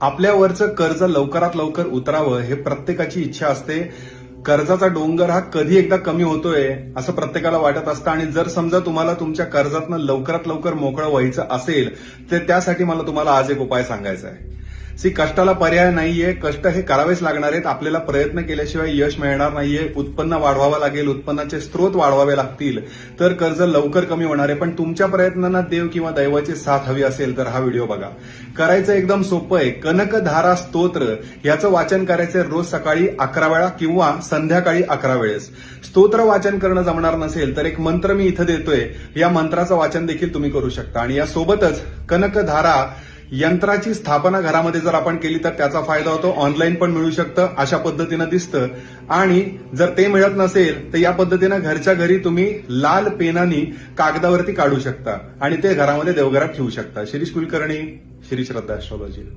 आपल्यावरचं कर्ज लवकरात लवकर उतरावं हे प्रत्येकाची इच्छा असते. कर्जाचा डोंगर हा कधी एकदा कमी होतोय असं प्रत्येकाला वाटत असतं आणि जर समजा तुम्हाला तुमच्या कर्जातनं लवकरात लवकर मोकळं व्हायचं असेल तर त्यासाठी मला तुम्हाला आज एक उपाय सांगायचा आहे. कष्टाला पर्याय नाहीये. कष्ट हे करावेच लागणार आहेत. आपल्याला प्रयत्न केल्याशिवाय यश मिळणार नाहीये. उत्पन्न वाढवावं लागेल, उत्पन्नाचे स्रोत वाढवावे लागतील तर कर्ज लवकर कमी होणार आहे. पण तुमच्या प्रयत्नांना देव किंवा दैवाची साथ हवी असेल तर हा व्हिडिओ बघा. करायचं एकदम सोपं आहे. कनकधारा स्तोत्र याचं वाचन करायचंय रोज सकाळी 11 वेळा किंवा संध्याकाळी 11 वेळेस. स्तोत्र वाचन करणं जमणार नसेल तर एक मंत्र मी इथं देतोय, या मंत्राचं वाचन देखील तुम्ही करू शकता. आणि यासोबतच कनकधारा यंत्राची स्थापना घरामध्ये जर आपण केली तर त्याचा फायदा होतो. ऑनलाईन पण मिळू शकतं, अशा पद्धतीनं दिसतं. आणि जर ते मिळत नसेल तर या पद्धतीनं घरच्या घरी तुम्ही लाल पेनानी कागदावरती काढू शकता आणि ते घरामध्ये देवघरात ठेवू शकता. शिरीष कुलकर्णी, श्री श्रद्धा ऍस्ट्रॉलॉजी.